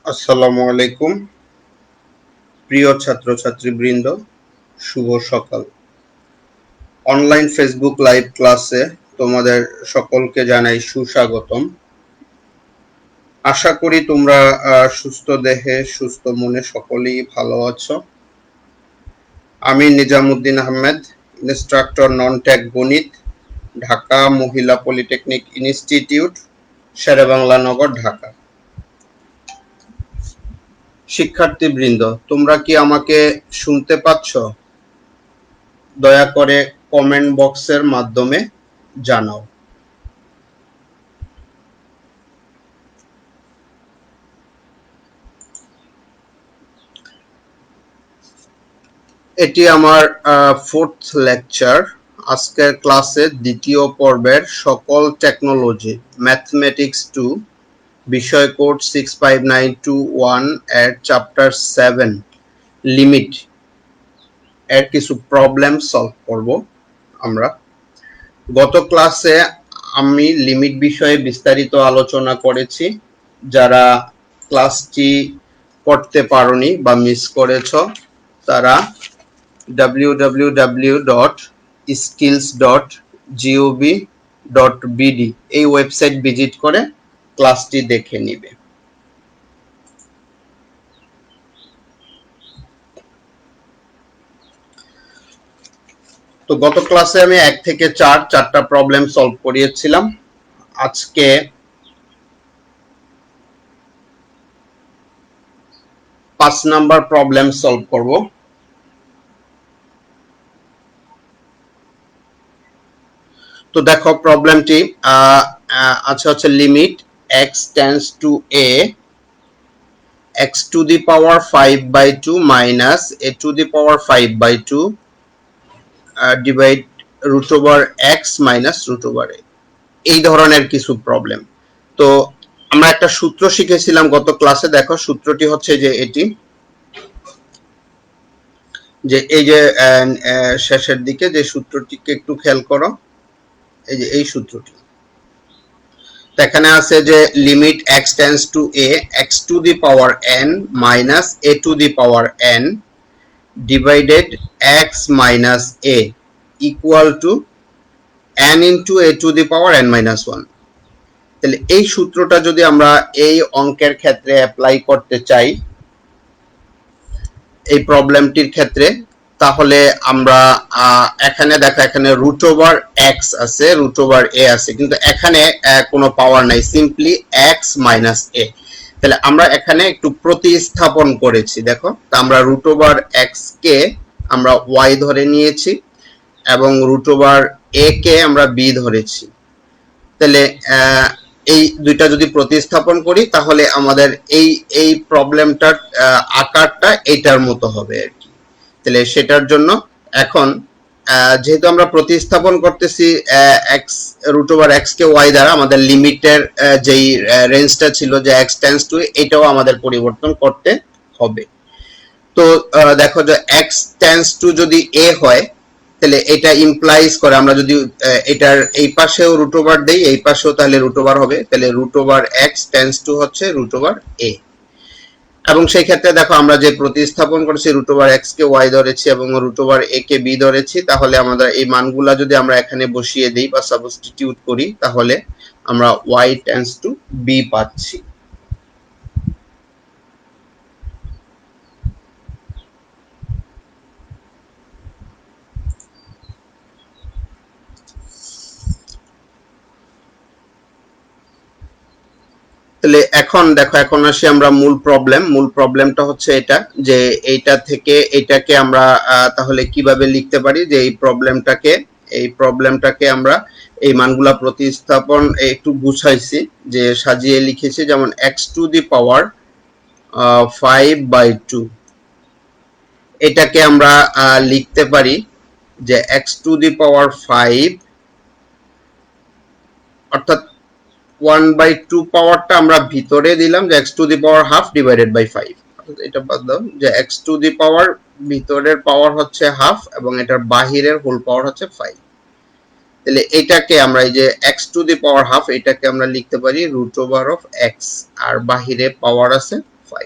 আসসালামু আলাইকুম প্রিয় ছাত্রছাত্রীবৃন্দ, শুভ সকাল। অনলাইন ফেসবুক লাইভ ক্লাসে তোমাদের সকলকে জানাই সুস্বাগতম। আশা করি তোমরা সুস্থ দেহে সুস্থ মনে সকলেই ভালো আছো। আমি Nizamuddin Ahmed, instructor non tech গণিত, ঢাকা মহিলা পলিটেকনিক ইনস্টিটিউট, শেরেবাংলা নগর, ঢাকা। শিক্ষার্থীবৃন্দ, তোমরা কি আমাকে শুনতে পাচ্ছ? দয়া করে কমেন্ট বক্সের মাধ্যমে জানাও। এটি আমার 4th লেকচার। আজকের ক্লাসে দ্বিতীয় পর্বের সকল টেকনোলজি ম্যাথমেটিক্স 2 বিষয় কোড 65921 এর চ্যাপ্টার 7 লিমিট এর কিছু প্রবলেম সলভ করব আমরা। গত ক্লাসে আমি লিমিট বিষয়ে বিস্তারিত আলোচনা করেছি। যারা ক্লাসটি করতে পারোনি বা মিস করেছো তারা www.skills.gov.bd এই ওয়েবসাইট ভিজিট করে ক্লাসটি দেখে নিবে। তো গত ক্লাসে আমি 1 থেকে 4টা প্রবলেম সলভ করিয়েছিলাম। আজকে 5 নাম্বার প্রবলেম সলভ করব। তো দেখো প্রবলেমটি আছে হচ্ছে limit x tends to a x to the power 5/2 minus a to the power 5/2 divide root over x minus root over a। এই ধরনের কিছু প্রবলেম। তো আমরা একটা সূত্র শিখেছিলাম গত ক্লাসে। দেখো সূত্রটি হচ্ছে যে এটি, যে এই যে শেষের দিকে যে সূত্রটিকে একটু খেয়াল করো, এই যে এই সূত্রটি। এখানে আছে যে limit x tends to a x to the power n minus a to the power n divided x minus a equal to n into a to the power n minus 1। তাহলে এই সূত্রটা যদি আমরা এই অঙ্কের ক্ষেত্রে অ্যাপ্লাই করতে চাই, এই প্রবলেমটির ক্ষেত্রে, তাহলে আমরা এখানে দেখো এখানে রুট ওভার এক্স আছে, রুট ওভার এ আছে, কিন্তু এখানে কোনো পাওয়ার নাই, সিম্পলি এক্স মাইনাস এ। তাহলে আমরা এখানে একটু প্রতিস্থাপন করেছি। দেখো আমরা রুট ওভার এক্স কে আমরা ওয়াই ধরে নিয়েছি এবং রুট ওভার এ কে আমরা বি ধরেছি। তাহলে এই দুইটা যদি প্রতিস্থাপন করি তাহলে আমাদের এই প্রবলেমটার আকারটা এটার মতো হবে আর কি। তাহলে সেটার জন্য এখন যেহেতু আমরা প্রতিস্থাপন করতেছি এক্স রুট ওভার এক্স কে ওয়াই দ্বারা, আমাদের লিমিটের যেই রেঞ্জটা ছিল যে এক্স টেন্ডস টু, এটাও আমাদের পরিবর্তন করতে হবে। তো দেখো যে এক্স টেন্ডস টু যদি এ হয় তাহলে এটা ইমপ্লাইজ করে আমরা যদি এটার এই পাশেও রুট ওভার দেই, এই পাশেও তাহলে রুট ওভার হবে। তাহলে root over x tends to হচ্ছে রুট ওভার এ। এবং সেই ক্ষেত্রে দেখো আমরা যে প্রতিস্থাপন করেছি, রুট ওভার এক্স কে ওয়াই ধরেছি এবং রুট ওভার এ কে বি ধরেছি, তাহলে আমাদের এই মানগুলা যদি আমরা এখানে বসিয়ে দিই বা সাবস্টিটিউট করি তাহলে আমরা ওয়াই টেন্ডস টু বি পাচ্ছি। তাহলে এখন দেখো, এখন আসি আমরা মূল প্রবলেম। মূল প্রবলেমটা হচ্ছে এটা, যে এইটা থেকে এটাকে আমরা তাহলে কিভাবে লিখতে পারি, যে এই প্রবলেমটাকে আমরা এই মানগুলা প্রতিস্থাপন একটু গুছাইছি, যে সাজিয়ে লিখেছি। যেমন এক্স টু দি পাওয়ার 5/2, এটাকে আমরা লিখতে পারি যে এক্স টু দি পাওয়ার 5, অর্থাৎ 1/2 পাওয়ারটা আমরা ভিতরে দিলাম, যে x to the power half divided by 5। এটা বাদ দাও, যে x টু দি পাওয়ার ভিতরের পাওয়ার হচ্ছে হাফ এবং এটার বাহিরের হোল পাওয়ার হচ্ছে 5। তাহলে এটাকে আমরা এই যে x to the power half, এটাকে আমরা লিখতে পারি রুট ওভার অফ x, আর বাহিরে পাওয়ার আছে 5।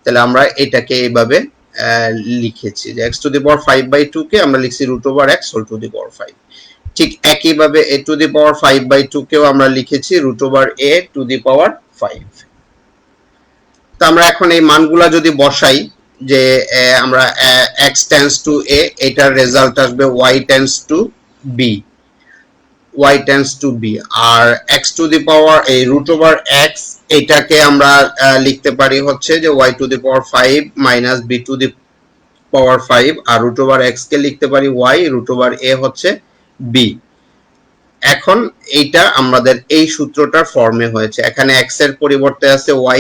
তাহলে আমরা এটাকে এইভাবে লিখেছি যে x টু দি পাওয়ার 5/2 কে আমরা লিখছি √x whole to the power 5। ঠিক একইভাবে a টু দি পাওয়ার 5/2 কেও আমরা লিখেছি √a টু দি পাওয়ার 5। তো আমরা এখন এই মানগুলা যদি বসাই যে আমরা x টেন্ডস টু a, এটার রেজাল্ট আসবে y tends to b, y tends to b, আর x টু দি পাওয়ার এই √x এটাকে আমরা লিখতে পারি হচ্ছে যে y to the power 5 minus b to the power 5, আর √x কে লিখতে পারি y, √a হচ্ছে b। এখন এইটা আমাদের এই সূত্রটার ফর্মে হয়েছে। এখানে x এর পরিবর্তে আছে y,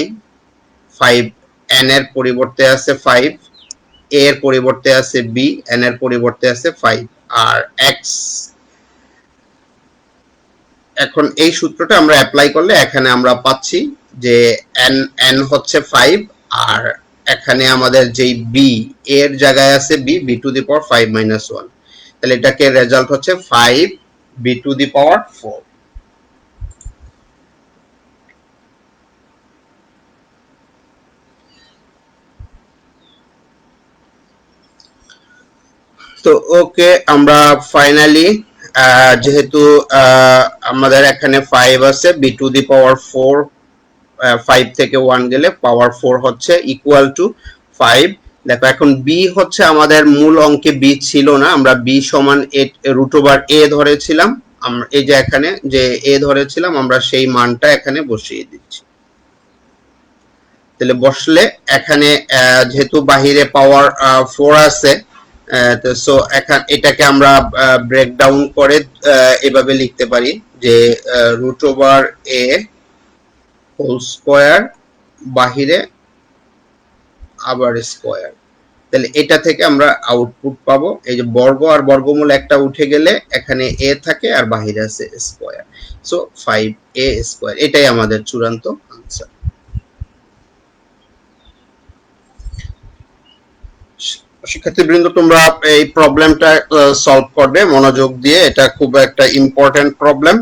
5 n এর পরিবর্তে আছে 5, a এর পরিবর্তে আছে b, n এর পরিবর্তে আছে 5, আর x এখন এই সূত্রটা আমরা অ্যাপ্লাই করলে এখানে আমরা পাচ্ছি যে n হচ্ছে 5, আর এখানে আমাদের যেই b এর জায়গায় আছে b to the power 5 minus 1, তাহলে এটাকে রেজাল্ট হচ্ছে 5 b টু দি পাওয়ার 4। তো ওকে, আমরা ফাইনালি যেহেতু আমাদের এখানে 5 আছে, b টু দি পাওয়ার 4, 5 থেকে 1 গেলে পাওয়ার 4 হচ্ছে ইকুয়াল টু 5। দেখো এখন b হচ্ছে আমাদের মূল অঙ্কে b ছিল না, আমরা b সমান √a ধরেছিলাম। আমরা এই যে এখানে যে a ধরেছিলাম আমরা সেই মানটা এখানে বসিয়ে দিচ্ছি। তাহলে বসলে এখানে যেহেতু বাহিরে পাওয়ার 4 আছে, সো এটাকে আমরা ব্রেকডাউন করে এভাবে লিখতে পারি যে √a হোল স্কয়ার বাহিরে আবার স্কয়ার। তাহলে এটা থেকে আমরা আউটপুট পাবো এই যে বর্গ আর বর্গমূল একটা উঠে গেলে এখানে a থাকে আর বাহিরে আছে স্কয়ার, সো 5a স্কয়ার। এটাই আমাদের চূড়ান্ত আনসার। শিক্ষার্থীবৃন্দ, তোমরা এই প্রবলেমটা সলভ করবে মনোযোগ দিয়ে, এটা খুব একটা ইম্পর্টেন্ট প্রবলেম।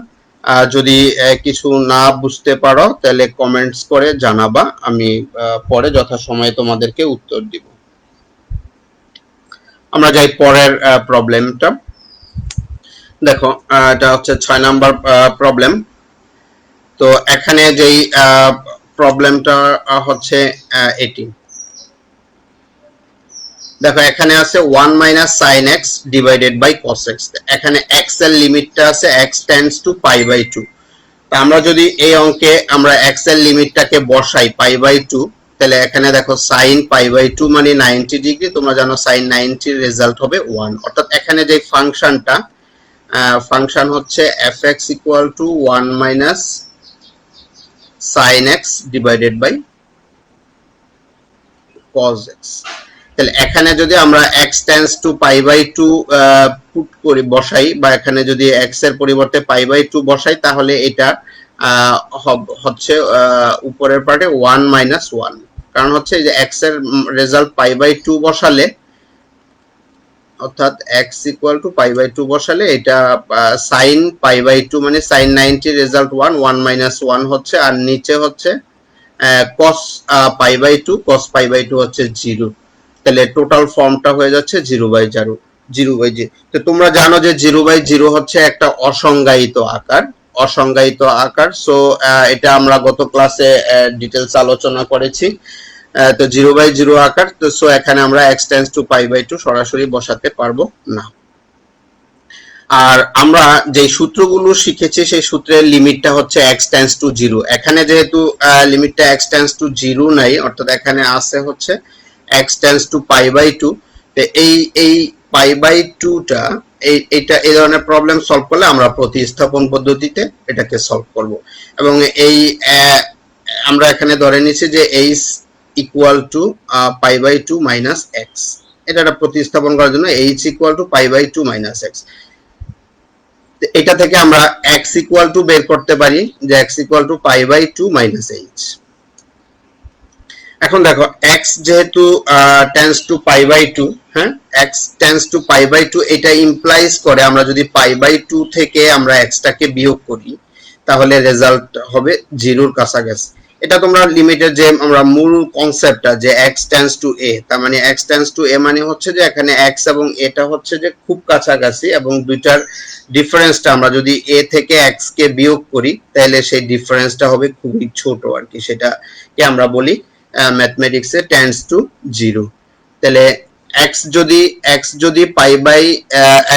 যদি কিছু না বুঝতে পারো তাহলে কমেন্টস করে জানাবা, আমি পরে যথাসময়ে তোমাদেরকে উত্তর দিব। আমরা যাই পরের প্রবলেমটা। দেখো এটা হচ্ছে 6 নাম্বার প্রবলেম। তো এখানে যেই প্রবলেমটা হচ্ছে এটি, দেখো এখানে আছে 1 minus sine x divided by cos x. এখানে এক্স এর লিমিটটা আছে x টেন্ডস টু π/2। তা আমরা যদি এই অঙ্কে আমরা এক্স এর লিমিটটাকে বসাই π/2, তাহলে এখানে দেখো সাইন π/2 মানে 90 ডিগ্রি। তোমরা জানো সাইন 90 এর রেজাল্ট হবে 1, অর্থাৎ এখানে যে ফাংশনটা ফাংশন হচ্ছে fx equal to 1 minus sine x divided by cos x। তাহলে এখানে যদি আমরা x টেন্ডস টু π/2 পুট করি বসাই, বা এখানে যদি x এর পরিবর্তে π/2 বসাই, তাহলে এটা হচ্ছে উপরের পার্টে 1 মাইনাস 1, কারণ হচ্ছে যে x এর রেজাল্ট π/2 বসালে, অর্থাৎ x ইকুয়াল টু π/2 বসালে এটা sin π/2 মানে sin 90 রেজাল্ট 1, 1 মাইনাস 1 হচ্ছে, আর নিচে হচ্ছে cos π/2, cos π/2 হচ্ছে 0। তাহলে টোটাল ফর্মটা হয়ে যাচ্ছে 0/0, 0/0। তো তোমরা জানো যে 0/0 হচ্ছে একটা অসংজ্ঞায়িত আকার। সো এটা আমরা গত ক্লাসে ডিটেইলস আলোচনা করেছি। তো 0/0 আকার, তো সো এখানে আমরা x টেন্ডস টু π/2 সরাসরি বসাতে পারবো না। আর আমরা যে সূত্রগুলো শিখেছি সেই সূত্রের লিমিটটা হচ্ছে x টেন্ডস টু 0। এখানে যেহেতু লিমিটটা x টেন্ডস টু 0 নাই, অর্থাৎ এখানে আছে হচ্ছে x টেন্ডস টু π/2। তো এই π/2টা এইটা এই ধরনের প্রবলেম সলভ করলে আমরা প্রতিস্থাপন পদ্ধতিতে এটাকে সলভ করব। এবং এই আমরা এখানে ধরে নিয়েছি যে h equal to π/2 minus x। এটা প্রতিস্থাপন করার জন্য h equal to π/2 minus x। এটা থেকে আমরা x ইকুয়াল টু বের করতে পারি যে x equal to π/2 minus h। এখন দেখো x যেহেতু টেন্ডস টু π/2, হ্যাঁ, x টেন্ডস টু π/2, এটা ইমপ্লাইজ করে আমরা যদি π/2 থেকে আমরা x টাকে বিয়োগ করি তাহলে রেজাল্ট হবে 0 এর কাছাকাছি। এটা তোমরা লিমিটের যে আমরা মূল কনসেপ্টটা যে x টেন্ডস টু a, তার মানে x টেন্ডস টু a মানে হচ্ছে যে এখানে x এবং এটা হচ্ছে যে খুব কাছাকাছি এবং দুইটার ডিফারেন্সটা আমরা যদি a থেকে x কে বিয়োগ করি তাহলে সেই ডিফারেন্সটা হবে খুবই ছোট আর কি, সেটাকে আমরা বলি ম্যাথমেটিক্সে টেন্ডস টু 0। তাহলে x যদি pi by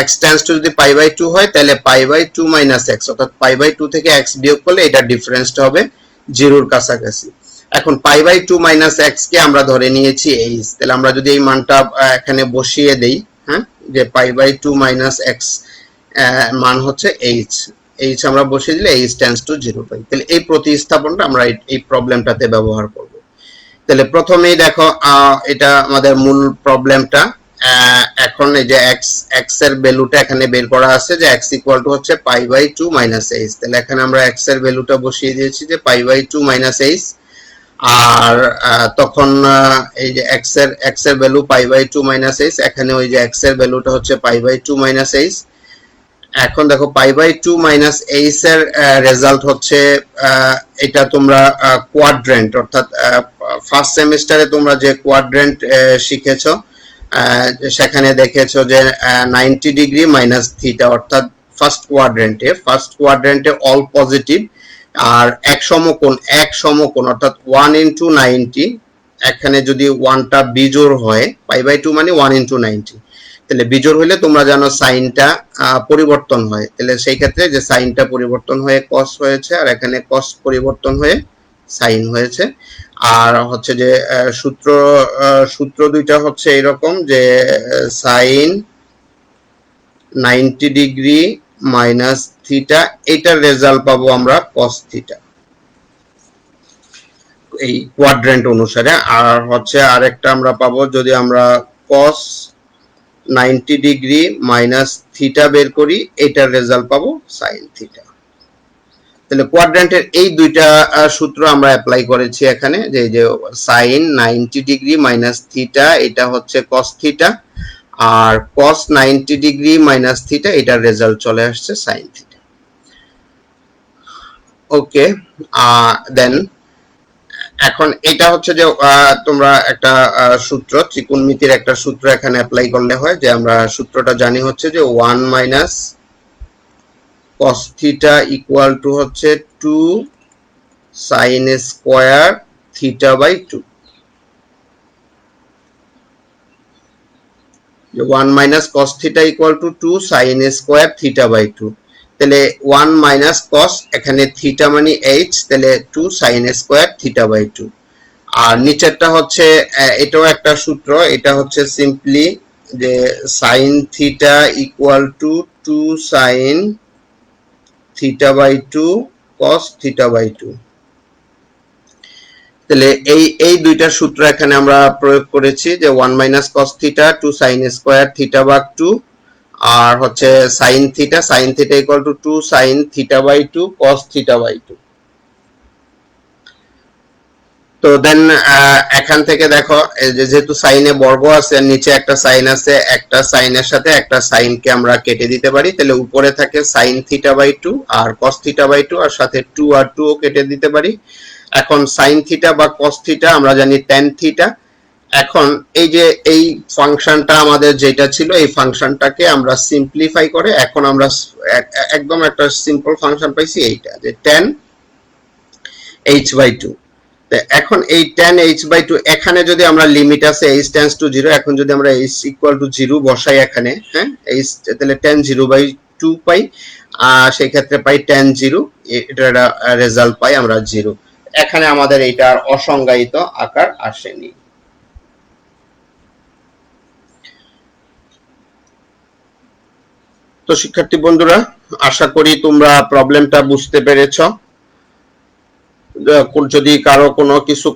x tends to যদি পাই বাই 2 হয় তাহলে পাই বাই 2 মাইনাস x, অর্থাৎ পাই বাই 2 থেকে x বিয়োগ করলে এটা ডিফারেন্সটা হবে 0 এর কাছাকাছি। এখন পাই বাই 2 মাইনাস x কে আমরা ধরে নিয়েছি h, তাহলে আমরা যদি এই মানটা এখানে বসিয়ে দেই, হ্যাঁ, যে পাই বাই 2 মাইনাস x মান হচ্ছে h আমরা বসিয়ে দিলে h টেন্ডস টু 0 পাই। তাহলে এই প্রতিস্থাপনটা আমরা এই প্রবলেমটাতে ব্যবহার করব। তাহলে প্রথমেই দেখো এটা আমাদের মূল প্রবলেমটা। এখন এই যে x এর ভ্যালুটা এখানে বের করা আছে যে x ইকুয়াল টু হচ্ছে পাই বাই 2 মাইনাস h। তাহলে এখানে আমরা x এর ভ্যালুটা বসিয়ে দিয়েছি যে পাই বাই 2 মাইনাস h, আর তখন এই যে x এর value pi by 2 minus h, এখানে ওই যে x এর ভ্যালুটা হচ্ছে পাই বাই 2 মাইনাস h। এখন দেখো পাই বাই 2 মাইনাস h এর রেজাল্ট হচ্ছে এটা তোমরা কোয়াড্রেন্ট, অর্থাৎ ফার্স্ট সেমিস্টারে তোমরা যে কোয়াড্রেন্ট শিখেছো সেখানে দেখেছো যে 90 ডিগ্রি মাইনাস থিটা, অর্থাৎ ফার্স্ট কোয়াড্রেন্টে অল পজিটিভ আর এক সমকোণ অর্থাৎ 1 ইনটু 90, এখানে যদি 1টা বিজোড় হয়, পাই বাই 2 মানে 1 ইনটু 90, তাহলে বিজোড় হইলে তোমরা জানো সাইনটা পরিবর্তন হয়, তাহলে সেই ক্ষেত্রে যে সাইনটা পরিবর্তন হয়ে কস হয়েছে আর এখানে কস পরিবর্তন হয়ে সাইন হয়েছে। আর হচ্ছে যে সূত্র দুইটা হচ্ছে এরকম যে সাইন 90 ডিগ্রি মাইনাস থিটা, এটার রেজাল্ট পাবো আমরা কস থিটা এই কোয়াড্রেন্ট অনুসারে। আর হচ্ছে আরেকটা আমরা পাবো যদি আমরা কস 90 ডিগ্রি মাইনাস থিটা বের করি, এটার রেজাল্ট পাবো সাইন থিটা। তাহলে কোয়াড্রেন্টের এই দুইটা সূত্র আমরা অ্যাপ্লাই করেছি এখানে, যে সাইন 90 ডিগ্রি মাইনাস থিটা এটা হচ্ছে কস থিটা, আর কস 90 ডিগ্রি মাইনাস থিটা এটার রেজাল্ট চলে আসছে সাইন থিটা। ওকে, দেন এখন এটা হচ্ছে যে তোমরা একটা সূত্র, ত্রিকোণমিতির একটা সূত্র এখানে অ্যাপ্লাই করলে হয়, যে আমরা সূত্রটা জানি হচ্ছে যে 1 minus cos theta equal to হচ্ছে 2 sin square theta by 2। 1 minus cos theta equal to 2 sin square theta by 2। তাহলে 1 মাইনাস cos, এখানে থিটা মানে h, তাহলে 2 sin স্কয়ার থিটা বাই 2। আর নিচেরটা হচ্ছে এটাও একটা সূত্র, এটা হচ্ছে সিম্পলি যে sin theta equal to 2 sin theta by 2 cos theta by 2। তাহলে এই দুইটা সূত্র এখানে আমরা প্রয়োগ করেছি যে 1 minus cos theta 2 sin square theta ভাগ 2, আর হচ্ছে sin theta equal to 2 sin theta by 2 cos theta by 2। তো দেন এখান থেকে দেখো যেহেতু সাইনে বর্গ আছে আর নিচে একটা সাইন আছে, একটা সাইনের সাথে একটা সাইনকে আমরা কেটে দিতে পারি, তাহলে উপরে থাকে sin থিটা বাই 2 আর cos থিটা বাই 2, আর সাথে 2 আর 2 ও কেটে দিতে পারি। এখন sin থিটা বা cos থিটা আমরা জানি tan থিটা। এখন এই যে এই ফাংশনটা আমাদের যেটা ছিল, এই ফাংশনটাকে আমরা সিম্পলিফাই করে এখন আমরা একদম একটা সিম্পল ফাংশন পাইছি, এইটা যে tan h বাই 2। এখন এই tan h বাই 2 এখানে যদি আমরা লিমিট আছে h টেন্ডস টু 0, এখন যদি আমরা h ইকুয়াল টু 0 বসাই এখানে, হ্যাঁ, h তাহলে tan 0 বাই 2 পাই, সেই ক্ষেত্রে পাই tan 0, এটার রেজাল্ট পাই আমরা 0। এখানে আমাদের এইটার অসংজ্ঞায়িত আকার আসেনি। তো শিক্ষার্থী বন্ধুরা, আশা করি তোমরা প্রবলেমটা বুঝতে পেরেছো। যদি কারো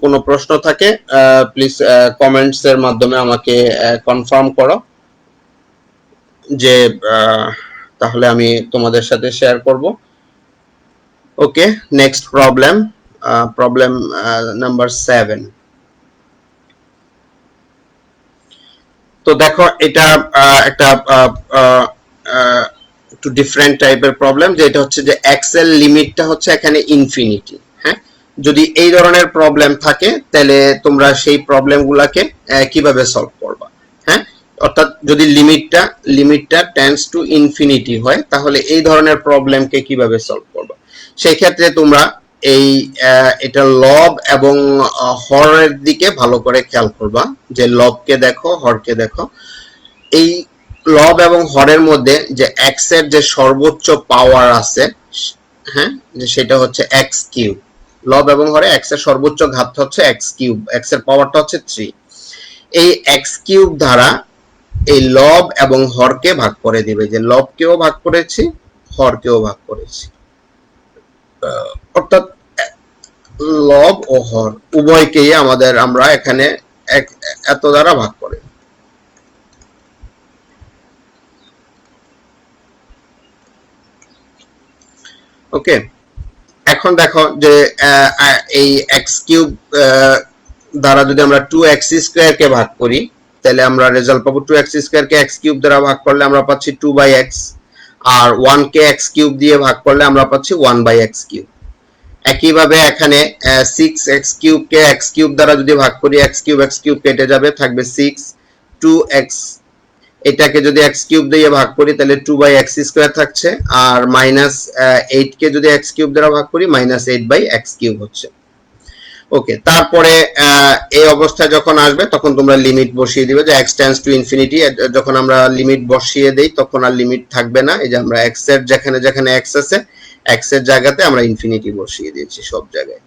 কোনো প্রশ্ন থাকে প্লিজ কমেন্টস এর মাধ্যমে আমাকে কনফার্ম করো, যে তাহলে আমি তোমাদের সাথে শেয়ার করব। ওকে, নেক্সট প্রবলেম নাম্বার 7। তো দেখো এটা একটা একটু ডিফারেন্ট টাইপের প্রবলেম, যেটা হচ্ছে যে x এর লিমিটটা হচ্ছে এখানে ইনফিনিটি, হ্যাঁ, যদি এই ধরনের প্রবলেম থাকে তাহলে তোমরা সেই প্রবলেমগুলোকে কিভাবে সলভ করবা, হ্যাঁ, অর্থাৎ যদি লিমিটটা টেন্ডস টু ইনফিনিটি হয় তাহলে এই ধরনের প্রবলেমকে কিভাবে সলভ করবা। সেই ক্ষেত্রে তোমরা এই এটা লব এবং হরের দিকে ভালো করে খেয়াল করবা, যে লবকে দেখো হরকে দেখো। এই লব এবং হরের মধ্যে যে এক্স এর যে সর্বোচ্চ পাওয়ার আছে, হ্যাঁ, যে সেটা হচ্ছে এক্স কিউব। লব এবং হরে এক্স এর সর্বোচ্চ ঘাত হচ্ছে এক্স কিউব, এক্স এর পাওয়ারটা হচ্ছে 3। এই এক্স কিউব দ্বারা এই লব এবং হরকে ভাগ করে দিবে, যে লবকেও ভাগ করেছি হরকেও ভাগ করেছি, অর্থাৎ লব ও হর উভয়কেই আমরা এখানে এত দ্বারা ভাগ করে। ওকে, এখন দেখো যে এই এক্স কিউব দ্বারা যদি আমরা 2x স্কয়ার কে ভাগ করি তাহলে আমরা রেজাল্ট পাবো 2x স্কয়ার কে x কিউব দ্বারা ভাগ করলে আমরা পাচ্ছি 2/x, আর 1 কে x কিউব দিয়ে ভাগ করলে আমরা পাচ্ছি 1/x কিউব। একইভাবে এখানে 6x কিউব কে x কিউব দ্বারা যদি ভাগ করি x কিউব কেটে যাবে, থাকবে 6, 2x, এটাকে যদি x কিউব দিয়ে ভাগ করি তাহলে 2/x স্কয়ার থাকছে, আর -8 কে যদি x কিউব দ্বারা ভাগ করি -8/x কিউব হচ্ছে। ওকে, তারপরে এই অবস্থায় যখন আসবে তখন তোমরা লিমিট বসিয়ে দিবে, যে x টেন্ডস টু ইনফিনিটি। যখন আমরা লিমিট বসিয়ে দেই তখন আর লিমিট থাকবে না, এই যে আমরা x এর যেখানে যেখানে x আছে x এর জায়গাতে আমরা ইনফিনিটি বসিয়ে দিয়েছি সব জায়গায়।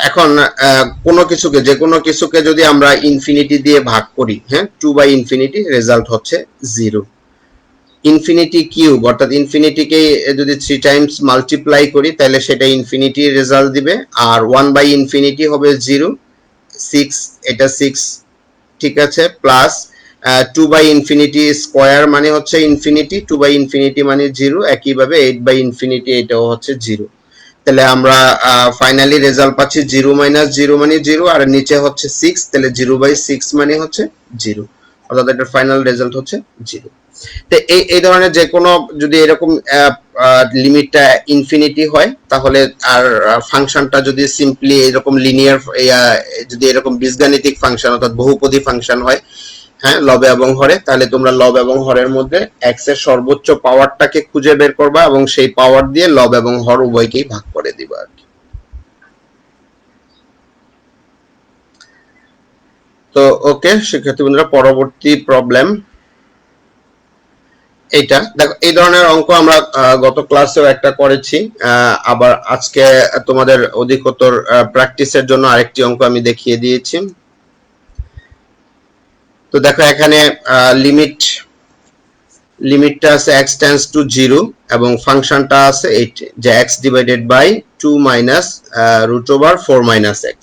এখন যে কোনো কিছুকে যদি আমরা ইনফিনিটি দিয়ে ভাগ করি, হ্যাঁ, 2/ইনফিনিটি, রেজাল্ট হচ্ছে 0। ইনফিনিটি কিউব অর্থাৎ ইনফিনিটিকে যদি 3 টাইমস মাল্টিপ্লাই করি তাহলে সেটা ইনফিনিটি রেজাল্ট দিবে, আর 1/ইনফিনিটি হবে 0, 6, এটা 6, ঠিক আছে, প্লাস 2/ইনফিনিটি স্কয়ার মানে হচ্ছে ইনফিনিটি, 2/ইনফিনিটি মানে 0, একইভাবে 8/ইনফিনিটি এটাও হচ্ছে 0। তাহলে আমরা ফাইনালি রেজাল্ট পাচ্ছি 0 - 0 মানে 0, আর নিচে হচ্ছে 6, তাহলে 0/6 মানে হচ্ছে 0, অর্থাৎ এটার ফাইনাল রেজাল্ট হচ্ছে 0। তো এই ধরনের যে কোনো যদি এরকম লিমিটটা ইনফিনিটি হয় তাহলে, আর ফাংশনটা যদি সিম্পলি এরকম লিনিয়ার, যদি এরকম বীজগাণিতিক ফাংশন অর্থাৎ বহুপদী ফাংশন হয়, হ্যাঁ, লব এবং হরে, তাহলে তোমরা লব এবং হরের মধ্যে এক্স এর সর্বোচ্চ পাওয়ারটাকে খুঁজে বের করবা এবং সেই পাওয়ার দিয়ে লব এবং হর উভয়কেই ভাগ করে দিবা আর কি। তো ওকে শিক্ষার্থী বন্ধুরা, পরবর্তী প্রবলেম এইটা দেখো। এই ধরনের অঙ্ক আমরা গত ক্লাসেও একটা করেছি, আবার আজকে তোমাদের অধিকতর প্র্যাকটিসের জন্য আরেকটি অঙ্ক আমি দেখিয়ে দিয়েছি। তো দেখো এখানে লিমিটটা আছে x টেন্ডস টু 0 এবং ফাংশনটা আছে 8, যে x divided by 2 minus √4 - x।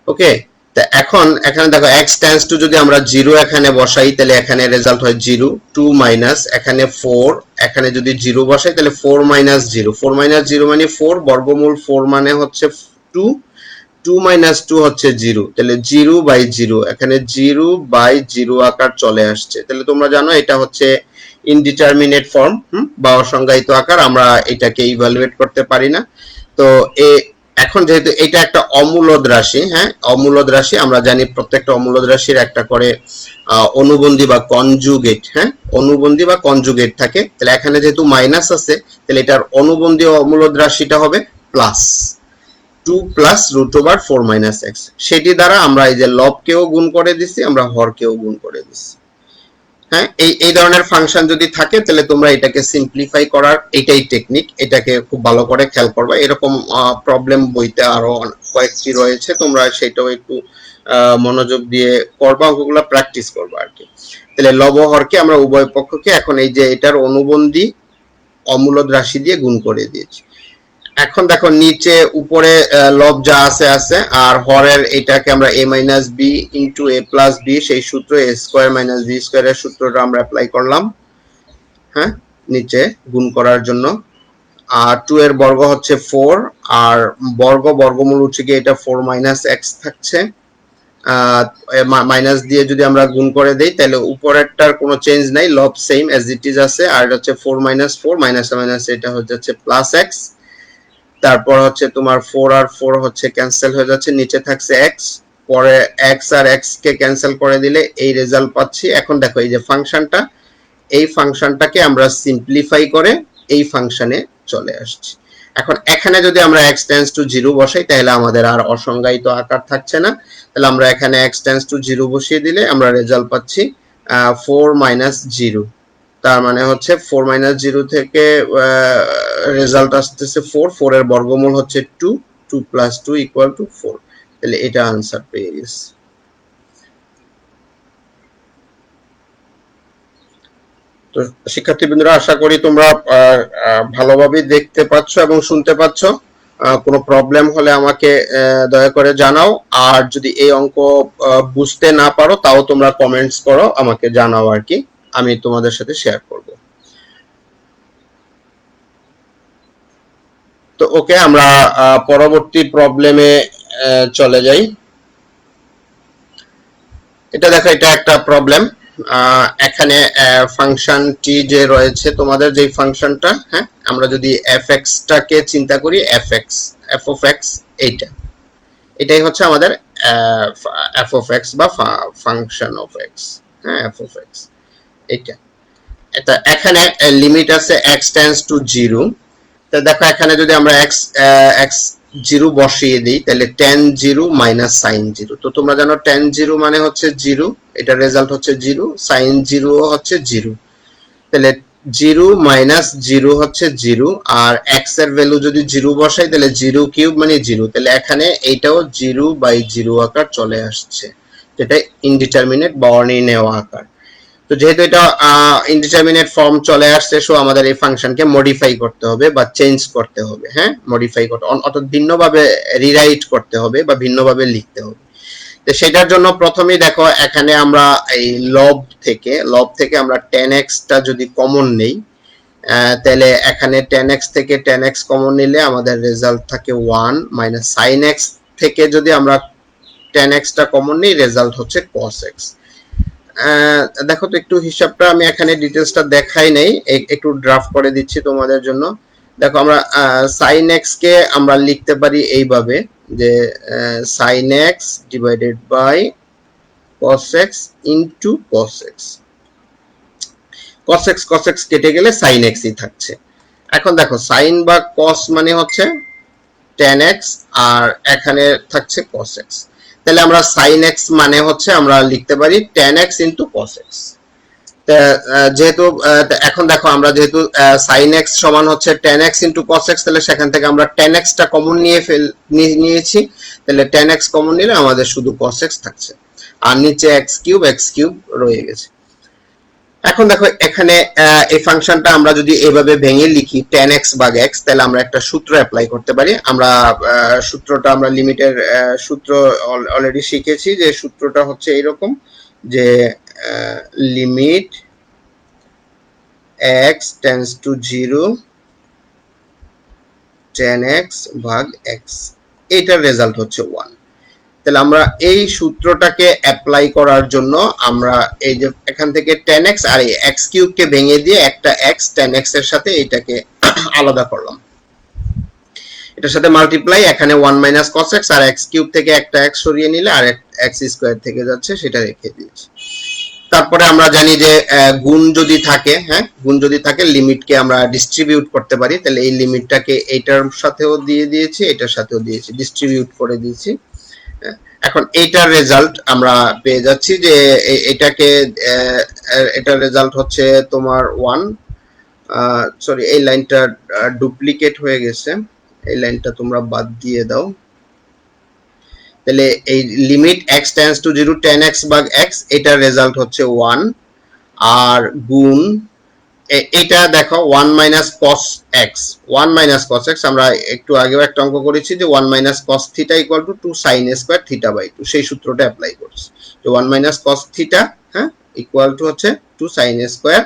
Okay, তো এখন এখানে দেখো x টেন্ডস টু যদি আমরা 0 এখানে বসাই তাহলে এখানে রেজাল্ট হয় 0, 2 মাইনাস এখানে 4, এখানে যদি 0 বসাই তাহলে 4 - 0, 4 - 0 মানে 4, বর্গমূল 4 মানে হচ্ছে 2, 2 - 2 হচ্ছে 0, তাহলে 0/0, এখানে 0/0 আকার চলে আসছে। তাহলে তোমরা জানো এটা হচ্ছে ইনডিটারমিনেট ফর্ম, বা অসংজ্ঞায়িত আকার, আমরা এটাকে ইভালুয়েট করতে পারি না। তো এখন যেহেতু এটা একটা অমূলদ রাশি, হ্যাঁ, অমূলদ রাশি, আমরা জানি প্রত্যেকটা অমূলদ রাশির একটা করে অনুবন্ধী বা কনজুগেট, হ্যাঁ, অনুবন্ধী বা কনজুগেট থাকে। তাহলে এখানে যেহেতু মাইনাস আছে তাহলে এটার অনুবন্ধী অমূলদ রাশিটা হবে প্লাস 2 প্লাস √4 - x। সেটি দ্বারা আমরা এই যে লবকেও গুণ করে দিছি, আমরা হরকেও গুণ করে দিছি। হ্যাঁ, এই ধরনের ফাংশন যদি থাকে তাহলে তোমরা এটাকে সিম্পলিফাই করার এটাই টেকনিক, এটাকে খুব ভালো করে খেয়াল করবা। এরকম প্রবলেম বইতে আরো কয়েকটি রয়েছে, তোমরা সেটাও একটু মনোযোগ দিয়ে করবা, অঙ্কগুলো প্র্যাকটিস করবা আর কি। তাহলে লব হরকে আমরা উভয় পক্ষকে এখন এই যে এটার অনুবন্ধী অমূলদ রাশি দিয়ে গুণ করে দিয়েছি। এখন দেখো নিচে উপরে লব যা আছে আছে, আর হরের এটাকে আমরা a - b * a + b, সেই সূত্র a² - b² এর সূত্রটা আমরা অ্যাপ্লাই করলাম, হ্যাঁ, নিচে গুণ করার জন্য। আর 2 এর বর্গ হচ্ছে 4, আর বর্গমূল হচ্ছে কি এটা 4 - x থাকছে, মাইনাস দিয়ে যদি আমরা গুণ করে দেই তাহলে উপরেরটার কোনো চেঞ্জ নাই, লব সেম অ্যাজ ইট ইজ আছে। আর হচ্ছে 4 মাইনাস 4 মাইনাস মাইনাস এটা হয়ে যাচ্ছে প্লাস এক্স। তারপর হচ্ছে তোমার 4 আর 4 হচ্ছে ক্যান্সেল হয়ে যাচ্ছে, নিচে থাকছে এক্স, পরে এক্স আর এক্স কে ক্যান্সেল করে দিলে এই রেজাল্ট পাচ্ছি। এখন দেখো এই যে ফাংশনটা, এই ফাংশনটাকে আমরা সিম্পলিফাই করে এই ফাংশনে চলে আসছি। এখন এখানে যদি আমরা x টেন্ডস টু 0 বসাই তাহলে আমাদের আর অসংজ্ঞায়িত আকার থাকছে না। তাহলে আমরা এখানে x টেন্ডস টু 0 বসিয়ে দিলে আমরা রেজাল্ট পাচ্ছি 4 মাইনাস 0। তার মানে হচ্ছে 4 মাইনাস 0 থেকে রেজাল্ট আসতেছে 4, 4 এর বর্গমূল হচ্ছে 2, 2 প্লাস 2 ইকুয়াল টু 4। তাহলে এটা আনসার পেয়ে গেছি। তো শিক্ষার্থীবৃন্দরা, আশা করি তোমরা ভালোভাবে দেখতে পাচ্ছ এবং শুনতে পাচ্ছ। কোনো প্রবলেম হলে আমাকে দয়া করে জানাও, আর যদি এই অঙ্ক বুঝতে না পারো তাও তোমরা কমেন্টস করো, আমাকে জানাও আর কি, আমি তোমাদের সাথে শেয়ার করব। তো ওকে, আমরা পরবর্তী প্রবলেমে চলে যাই। এটা দেখো, এটা একটা প্রবলেম। এখানে ফাংশনটি যে রয়েছে, তোমাদের যে ফাংশনটা, হ্যাঁ, আমরা যদি fx টাকে চিন্তা করি, f of x, এটাই হচ্ছে আমাদের f of x বা ফাংশন অফ x। হ্যাঁ, f of x এটা এখানে লিমিট আছে x টেন্ডস টু 0। তো দেখো এখানে যদি আমরা x 0 বসিয়ে দিই তাহলে tan 0 মাইনাস sin 0। তো তোমরা জানো tan 0 মানে হচ্ছে 0, এটা রেজাল্ট হচ্ছে 0, sin 0 হচ্ছে 0। তাহলে 0 মাইনাস 0 হচ্ছে 0, আর x এর ভ্যালু যদি 0 বসাই তাহলে 0 কিউব মানে 0। তাহলে এখানে এইটাও 0 বাই 0 আকার চলে আসছে, যেটা ইনডিটারমিনেট বা অনির্ণেয় আকার। তো যেহেতু এটা ইনডিটারমিনেট ফর্ম চলে আসছে, সো আমাদের এই ফাংশনকে মডিফাই করতে হবে বা চেঞ্জ করতে হবে। হ্যাঁ, মডিফাই করতে, অর্থাৎ ভিন্নভাবে রিরাইট করতে হবে বা ভিন্নভাবে লিখতে হবে। তো সেটার জন্য প্রথমেই দেখো এখানে আমরা এই লব থেকে আমরা tan x টা যদি কমন নেই, তাহলে এখানে tan x থেকে tan x কমন নিলে আমাদের রেজাল্ট থাকে 1, মাইনাস sin x থেকে যদি আমরা tan x টা কমন নিই রেজাল্ট হচ্ছে cos x। দেখো তো একটু হিসাবটা আমি এখানে ডিটেইলসটা দেখাই নাই, একটু ড্রাফট করে দিচ্ছি তোমাদের জন্য। দেখো আমরা sin x কে আমরা লিখতে পারি এইভাবে যে sin x divided by cos x into cos x। cos x কেটে গেলে sin x ই থাকছে। এখন দেখো sin বা cos মানে হচ্ছে tan x, আর এখানে থাকছে cos x। তাহলে আমরা sin x মানে হচ্ছে আমরা লিখতে পারি tan x into cos x। যেহেতু এখন দেখো আমরা যেহেতু sin x সমান হচ্ছে tan x into cos x, তাহলে সেখান থেকে আমরা tan x টা কমন নিয়েছি। তাহলে tan x কমন নিলে আমাদের শুধু cos x থাকছে, আর নিচে x কিউব রয়ে গেছে। এখন দেখো এখানে এই ফাংশনটা আমরা যদি এইভাবে ভেঙে লিখি tan x ভাগ x, তাহলে আমরা একটা সূত্র অ্যাপ্লাই করতে পারি। আমরা সূত্রটা, আমরা লিমিটের সূত্র অলরেডি শিখেছি, যে সূত্রটা হচ্ছে এরকম যে limit x tends two 0 tan x ভাগ x, এটার রেজাল্ট হচ্ছে 1। তাহলে আমরা এই সূত্রটাকে অ্যাপ্লাই করার জন্য আমরা এই যে এখান থেকে tan x আর এই x কিউব কে ভেঙে দিয়ে একটা x tan x এর সাথে এটাকে আলাদা করলাম, এটার সাথে মাল্টিপ্লাই, এখানে 1 মাইনাস cos x, আর x কিউব থেকে একটা x সরিয়ে নিলে আর x স্কয়ার থেকে যাচ্ছে, সেটা রেখে দিয়েছি। তারপরে আমরা জানি যে গুণ যদি থাকে, হ্যাঁ, গুণ যদি থাকে লিমিটকে আমরা ডিস্ট্রিবিউট করতে পারি। তাহলে এই লিমিটটাকে এইটার সাথেও দিয়ে দিয়েছি, এটার সাথেও দিয়েছি, ডিস্ট্রিবিউট করে দিয়েছি। এখন এইটার রেজাল্ট আমরা পেয়ে যাচ্ছি যে এটাকে এটার রেজাল্ট হচ্ছে তোমার 1, সরি এই লাইনটা ডুপ্লিকেট হয়ে গেছে, এই লাইনটা তোমরা বাদ দিয়ে দাও। তাহলে এই limit x tends two 0 tan x ভাগ x, এটার রেজাল্ট হচ্ছে 1, আর গুণ এটা দেখো 1 minus cos x, 1 minus cos x আমরা একটু আগেও একটা অঙ্ক করেছি যে 1 minus cos theta equal to 2 sin square theta by 2, সেই সূত্রটা অ্যাপ্লাই করছি যে 1 মাইনাস cos থিটা, হ্যাঁ, ইকুয়াল টু হচ্ছে 2 sin স্কয়ার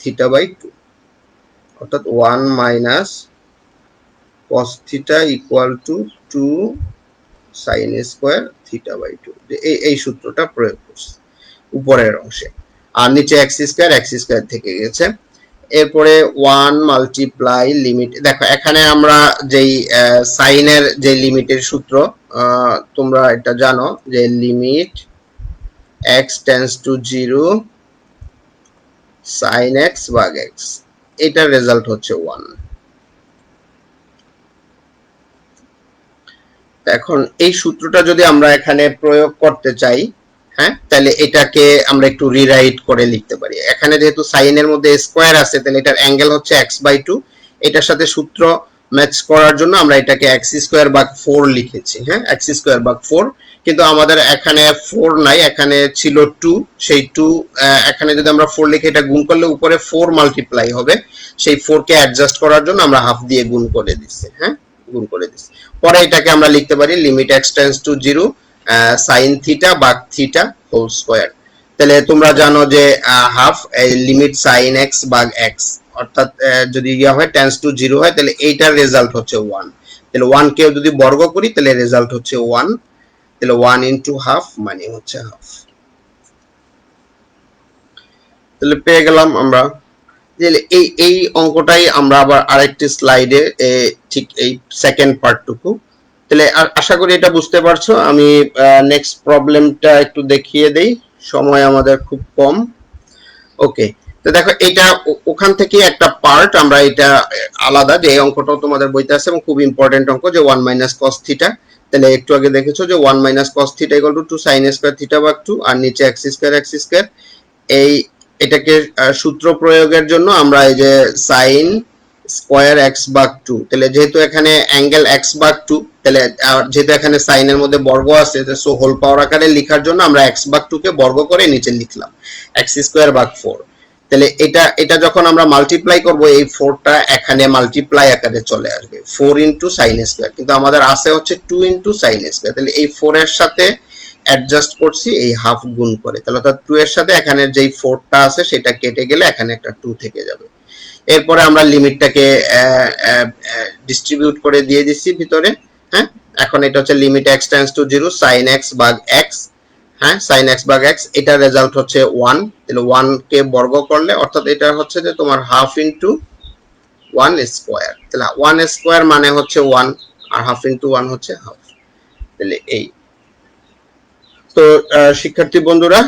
থিটা বাই 2, অর্থাৎ 1 minus cos theta equal to 2 sine square theta by 2, এই সূত্রটা প্রয়োগ করছি উপরের অংশে, আর নিচে এক্স স্কোয়ার থেকে গেছে। এরপরে 1 মাল্টিপ্লাই লিমিট, দেখো এখানে আমরা যেই সাইনের যে লিমিটের সূত্র তোমরা এটা জানো যে limit x tends two 0 sin x ভাগ x, এটার রেজাল্ট হচ্ছে 1। এখন এই সূত্রটা যদি আমরা এখানে প্রয়োগ করতে চাই, হ্যাঁ, তাহলে এটাকে আমরা একটু রিরাইট করে লিখতে পারি। এখানে যেহেতু সাইনের মধ্যে স্কোয়ার আছে, তাহলে এটার অ্যাঙ্গেল হচ্ছে x/2, এটার সাথে সূত্র ম্যাচ করার জন্য আমরা এটাকে x²/4 লিখেছি, হ্যাঁ, x²/4, কিন্তু আমাদের এখানে 4 নাই, এখানে ছিল 2, সেই 2 এখানে যদি আমরা 4 লিখে এটা গুণ করলে উপরে 4 মাল্টিপ্লাই হবে, সেই 4 কে অ্যাডজাস্ট করার জন্য আমরা হাফ দিয়ে গুণ করে দিচ্ছি, হ্যাঁ, গুণ করে দিচ্ছি। পরে এটাকে আমরা লিখতে পারি limit x tends two 0 sin theta ভাগ থিটা হোল স্কয়ার। তাহলে তোমরা জানো যে হাফ লিমিট sin x ভাগ x, অর্থাৎ যদি ইয়া হয় টেন্ডস টু 0 হয়, তাহলে এইটার রেজাল্ট হচ্ছে 1। তাহলে 1 কে যদি বর্গ করি তাহলে রেজাল্ট হচ্ছে 1, তাহলে 1 ইনটু হাফ মানে হচ্ছে হাফ। তাহলে পেয়ে গেলাম আমরা। এই অঙ্কটাই আমরা আবার আরেকটি স্লাইডে ঠিক এই সেকেন্ড পার্টটুকু, তাহলে আশা করি এটা বুঝতে পারছো। আমি নেক্সট প্রবলেমটা একটু দেখিয়ে দেই, সময় আমাদের খুব কম। ওকে, তো দেখো এটা ওখান থেকে একটা পার্ট আমরা এটা আলাদা, যে এই অঙ্কটাও তোমাদের বইতে আছে এবং খুব ইম্পর্টেন্ট অঙ্ক, যে 1 মাইনাস কস থিটা। তাহলে একটু আগে দেখেছো যে 1 minus cos theta equal to 2 sine square theta ভাগ 2, আর নিচে x স্কয়ার। এই এটাকে সূত্র প্রয়োগের জন্য আমরা এই যে সাইন স্কয়ার x ভাগ 2, তাহলে যেহেতু এখানে অ্যাঙ্গেল x ভাগ 2, তাহলে যেহেতু এখানে সাইনের মধ্যে বর্গ আছে, সো হোল পাওয়ার আকারে লেখার জন্য আমরা x ভাগ 2 কে বর্গ করে নিচে লিখলাম x স্কয়ার ভাগ 4। তাহলে এটা যখন আমরা মাল্টিপ্লাই করব, এই 4টা এখানে মাল্টিপ্লাই আকারে চলে আসবে 4 ইনটু সাইন স্কয়ার, কিন্তু আমাদের আছে হচ্ছে 2 ইনটু সাইন স্কয়ার। তাহলে এই 4 এর সাথে অ্যাডজাস্ট করছি এই হাফ গুণ করে, তাহলে অর্থাৎ 2 এর সাথে এখানে যেই 4টা আছে সেটা কেটে গেলে এখানে একটা 2 থেকে যাবে। এরপরে আমরা লিমিটটাকে ডিস্ট্রিবিউট করে দিয়ে দিচ্ছি ভিতরে, হ্যাঁ। এখন এটা হচ্ছে limit x tends two 0 sin x ভাগ x, হ্যাঁ, sin x ভাগ x, এটার রেজাল্ট হচ্ছে 1। তাহলে 1 কে বর্গ করলে অর্থাৎ এটা হচ্ছে যে তোমার হাফ ইনটু 1 স্কয়ার, তাহলে 1 স্কয়ার মানে হচ্ছে 1, আর হাফ ইনটু 1 হচ্ছে হাফ। তাহলে এই তো শিক্ষার্থী বন্ধুরা,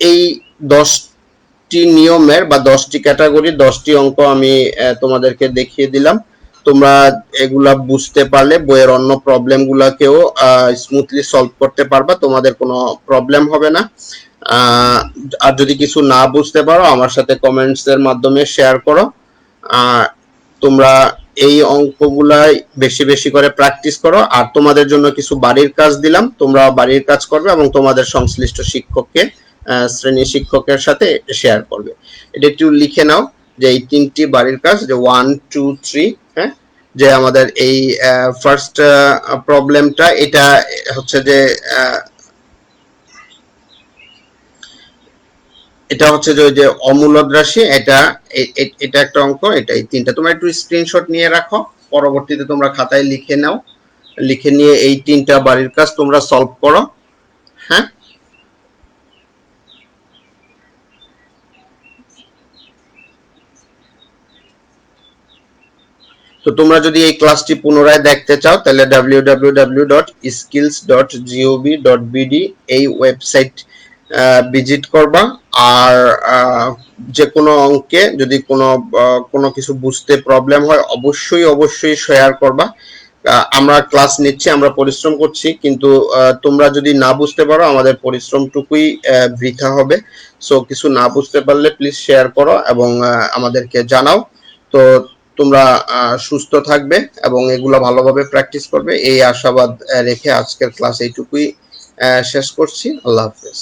এই 10টি নিয়মের বা 10টি ক্যাটাগরি 10টি অঙ্ক আমি তোমাদেরকে দেখিয়ে দিলাম। তোমরা এগুলা বুঝতে পারলে বইয়ের অন্য প্রবলেম গুলাকেও স্মুথলি সলভ করতে পারবা, তোমাদের কোনো প্রবলেম হবে না। আর যদি কিছু না বুঝতে পারো আমার সাথে কমেন্টস এর মাধ্যমে শেয়ার করো। তোমরা এই অঙ্কগুলাই বেশি বেশি করে প্র্যাকটিস করো, আর তোমাদের জন্য কিছু বাড়ির কাজ দিলাম, তোমরা বাড়ির কাজ করবে এবং তোমাদের সংশ্লিষ্ট শিক্ষককে শ্রেণী শিক্ষকের সাথে শেয়ার করবে। এটা একটু লিখে নাও যে এই 3টি বাড়ির কাজ, যে 1 2 3, হ্যাঁ, যে আমাদের এই ফার্স্ট প্রবলেমটা এটা হচ্ছে যে এটা হচ্ছে যে ওই যে অমূলদ রাশি, এটা একটা অঙ্ক, এটা এই 3টা তোমরা একটু স্ক্রিনশট নিয়ে রাখো, পরবর্তীতে তোমরা খাতায় লিখে নাও, লিখে নিয়ে এই 3টা বাড়ির কাজ তোমরা সলভ করো, হ্যাঁ। তো তোমরা যদি এই ক্লাসটি পুনরায় দেখতে চাও তাহলে www.skills.gov.bd এই ওয়েবসাইট ভিজিট করবা। আর যে কোনো অঙ্কে যদি কোনো কিছু বুঝতে প্রবলেম হয় অবশ্যই শেয়ার করবা। আমরা ক্লাস নিচ্ছি, আমরা পরিশ্রম করছি, কিন্তু তোমরা যদি না বুঝতে পারো আমাদের পরিশ্রমটুকুই বৃথা হবে। সো কিছু না বুঝতে পারলে প্লিজ শেয়ার করো এবং আমাদেরকে জানাও। তো তোমরা সুস্থ থাকবে এবং এগুলো ভালোভাবে প্র্যাকটিস করবে, এই আশাবাদ রেখে আজকের ক্লাস এইটুকুই শেষ করছি। আল্লাহ হাফেজ।